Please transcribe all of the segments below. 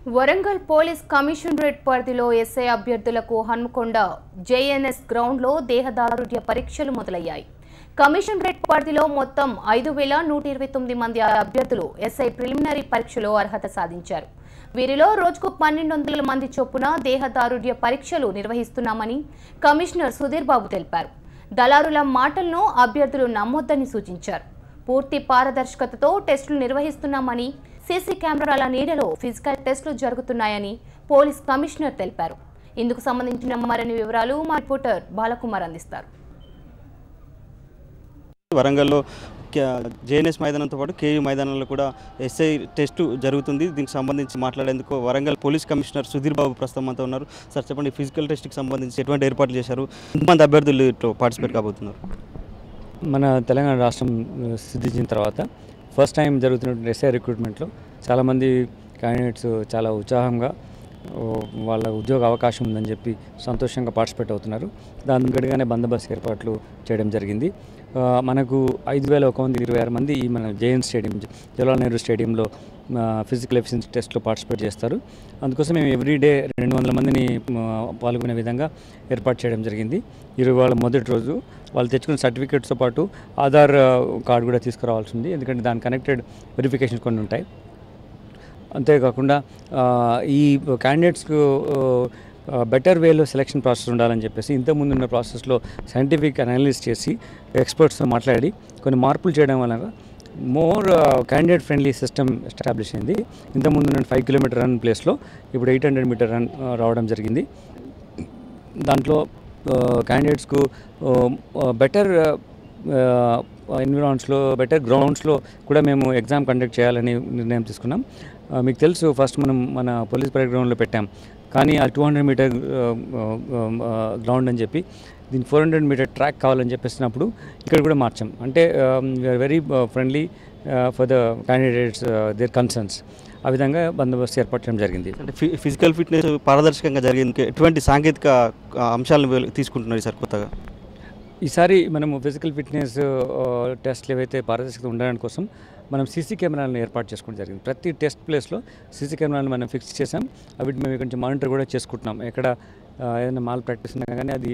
Warangal police commissionerate పరిధిలో SI అభ్యర్థులకు Hanamkonda JNS గ్రౌండ్లో దేహదారుఢ్య పరీక్షలు మొదలయ్యాయి. కమిషనరేట్ పరిధిలో మొత్తం 5129 మంది అభ్యర్థులు ఎస్ఐ ప్రిలిమినరీ పరీక్షలో అర్హత సాధించారు. వీరిలో రోజుకు 1200 మంది చొప్పున దేహదారుఢ్య పరీక్షలు నిర్వహిస్తున్నామని కమిషనర్ సుధీర్ బాబు తెలిపారు. దళారుల మాటలను అభ్యర్థులు నమ్మొద్దని సూచించారు. పూర్తి పారదర్శకతతో టెస్టులు నిర్వహిస్తున్నామని, సీసీ కెమెరాల నీడలో ఫిజికల్ టెస్టులు జరుగుతున్నాయని పోలీస్ కమిషనర్ తెలిపారు. ఇందుకు సంబంధించిన మరిన్ని వివరాలు మా రిపోర్టర్ బాలకుమార్ అందిస్తారు. వరంగల్లో జేఎన్ఎస్ మైదానంతో పాటు కేయూ మైదానంలో కూడా ఎస్ఐ టెస్ట్ జరుగుతుంది. దీనికి సంబంధించి మాట్లాడేందుకు వరంగల్ పోలీస్ కమిషనర్ సుధీర్ బాబు ప్రస్తుతం అంతా ఉన్నారు. సార్ చెప్పండి, ఫిజికల్ టెస్ట్కి సంబంధించి ఎటువంటి ఏర్పాట్లు చేశారు? ఎంతమంది అభ్యర్థులు పార్టిసిపేట్ కాబోతున్నారు? మన తెలంగాణ రాష్ట్రం సిద్ధించిన తర్వాత ఫస్ట్ టైం జరుగుతున్నటువంటి ఎస్ఐ రిక్రూట్మెంట్లో చాలామంది క్యాండిడేట్స్ చాలా ఉత్సాహంగా వాళ్ళ ఉద్యోగ అవకాశం ఉందని చెప్పి సంతోషంగా పార్టిసిపేట్ అవుతున్నారు. దాని గడిగానే బందోబస్తు ఏర్పాట్లు చేయడం జరిగింది. మనకు 5126 మంది మన జేఎన్ స్టేడియం, జవహర్లాల్ నెహ్రూ స్టేడియంలో ఫిజికల్ ఎఫిషియన్సీ టెస్ట్లో పార్టిసిపేట్ చేస్తారు. అందుకోసం మేము ఎవ్రీడే 200 మందిని పాల్గొనే విధంగా ఏర్పాటు చేయడం జరిగింది. ఇవాళ మొదటి రోజు వాళ్ళు తెచ్చుకున్న సర్టిఫికేట్స్తో పాటు ఆధార్ కార్డు కూడా తీసుకురావాల్సి ఉంది, ఎందుకంటే దాని కనెక్టెడ్ వెరిఫికేషన్ కొన్ని ఉంటాయి. అంతేకాకుండా ఈ క్యాండిడేట్స్కు బెటర్ వేలో సెలక్షన్ ప్రాసెస్ ఉండాలని చెప్పేసి ఇంతకుముందున్న ప్రాసెస్లో సైంటిఫిక్ అనాలిసిస్ చేసి ఎక్స్పర్ట్స్తో మాట్లాడి కొన్ని మార్పులు చేయడం వల్ల more candidate friendly system establish అయింది. ఇంతకుముందు 5 కిలోమీటర్ రన్ ప్లేస్లో ఇప్పుడు 800 మీటర్ రన్ రావడం జరిగింది. దాంట్లో క్యాండిడేట్స్కు బెటర్ ఎన్విరాన్స్లో, బెటర్ గ్రౌండ్స్లో కూడా మేము ఎగ్జామ్ కండక్ట్ చేయాలని నిర్ణయం తీసుకున్నాం. మీకు తెలుసు, ఫస్ట్ మనం మన పోలీస్ పరేడ్ గ్రౌండ్లో పెట్టాం, కానీ ఆ 200 మీటర్ గ్రౌండ్ అని చెప్పి దీనికి 400 మీటర్ ట్రాక్ కావాలని చెప్పేసినప్పుడు ఇక్కడ కూడా మార్చాం. అంటే we are very friendly for the candidates their concerns. ఆ విధంగా బందోబస్తు ఏర్పాటు చేయడం జరిగింది. అంటే ఫిజికల్ ఫిట్నెస్ పారదర్శకంగా జరిగింది. ఎటువంటి సాంకేతిక అంశాలను తీసుకుంటున్నారు సార్ కొత్తగా? ఈసారి మనము ఫిజికల్ ఫిట్నెస్ టెస్ట్లు ఏవైతే పారదర్శకత ఉండడానికి కోసం మనం సీసీ కెమెరాలను ఏర్పాటు చేసుకోవడం జరిగింది. ప్రతి టెస్ట్ ప్లేస్లో సీసీ కెమెరాలను మనం ఫిక్స్ చేసాం. అవి మేము కొంచెం మానిటర్ కూడా చేసుకుంటున్నాం. ఎక్కడ ఏదైనా మాల్ ప్రాక్టీస్ ఉన్నా కానీ అది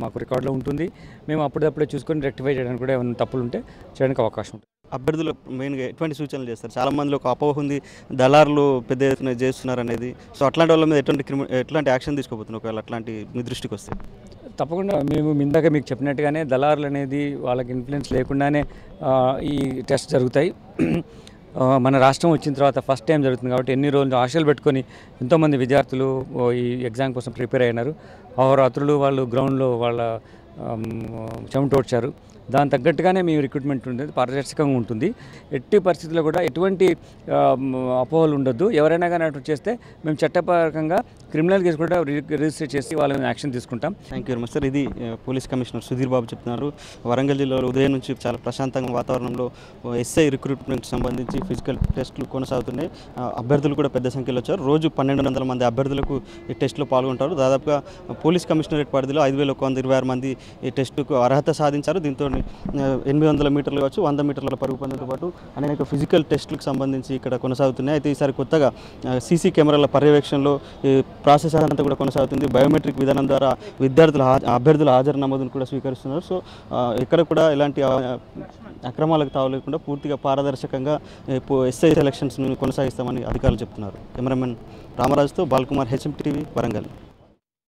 మాకు రికార్డులో ఉంటుంది. మేము అప్పుడప్పుడే చూసుకొని రెక్టిఫై చేయడానికి కూడా ఏమైనా తప్పులు ఉంటే చేయడానికి అవకాశం ఉంటుంది. అభ్యర్థులు మెయిన్గా ఎటువంటి సూచనలు చేస్తారు? చాలామందిలో ఒక అపోహ ఉంది, దళారులు పెద్ద ఎత్తున చేస్తున్నారు అనేది. సో అట్లాంటి వాళ్ళ మీద ఎట్లాంటి యాక్షన్ తీసుకోబోతున్నారు ఒకవేళ అట్లాంటి మీ దృష్టికి వస్తే? తప్పకుండా మేము ఇందాక మీకు చెప్పినట్టుగానే దళారులు అనేది వాళ్ళకి ఇన్ఫ్లుయెన్స్ లేకుండానే ఈ టెస్ట్ జరుగుతాయి. మన రాష్ట్రం వచ్చిన తర్వాత ఫస్ట్ టైం జరుగుతుంది కాబట్టి ఎన్ని రోజులు ఆశలు పెట్టుకొని ఎంతోమంది విద్యార్థులు ఈ ఎగ్జామ్ కోసం ప్రిపేర్ అయినారు. అహోరాత్రులు వాళ్ళు గ్రౌండ్లో వాళ్ళ చెమటోడ్చారు. దాని తగ్గట్టుగానే మీ రిక్రూట్మెంట్ ఉంటుంది, పారదర్శకంగా ఉంటుంది. ఎట్టి పరిస్థితుల్లో కూడా ఎటువంటి అపోహలు ఉండొద్దు. ఎవరైనా కానీ అటు చేస్తే మేము చట్టపరంగా క్రిమినల్ కేసు కూడా రిజిస్టర్ చేసి వాళ్ళని యాక్షన్ తీసుకుంటాం. Thank you very much sir. ఇది పోలీస్ కమిషనర్ సుధీర్ బాబు చెప్తున్నారు. వరంగల్ జిల్లాలో ఉదయం నుంచి చాలా ప్రశాంతంగా వాతావరణంలో ఎస్ఐ రిక్రూట్మెంట్కి సంబంధించి ఫిజికల్ టెస్టులు కొనసాగుతున్నాయి. అభ్యర్థులు కూడా పెద్ద సంఖ్యలో వచ్చారు. రోజు 1200 మంది అభ్యర్థులకు ఈ టెస్టులో పాల్గొంటారు. దాదాపుగా పోలీస్ కమిషనరేట్ పరిధిలో 5126 మంది ఈ టెస్టుకు అర్హత సాధించారు. దీంతో 800 మీటర్లు కావచ్చు, 100 మీటర్ల పరుగు పందెంతో పాటు అనేక ఫిజికల్ టెస్టులకు సంబంధించి ఇక్కడ కొనసాగుతున్నాయి. అయితే ఈసారి కొత్తగా సీసీ కెమెరాల పర్యవేక్షణలో ఈ ప్రాసెస్ అంతా కూడా కొనసాగుతుంది. బయోమెట్రిక్ విధానం ద్వారా అభ్యర్థుల హాజరు నమోదును కూడా స్వీకరిస్తున్నారు. సో ఇక్కడ కూడా ఎలాంటి అక్రమాలకు తావలేకుండా పూర్తిగా పారదర్శకంగా ఎస్ఐ సెలక్షన్స్ కొనసాగిస్తామని అధికారులు చెప్తున్నారు. కెమెరామెన్ రామరాజుతో బాలకుమార్, హెచ్ఎం టీవీ, వరంగల్.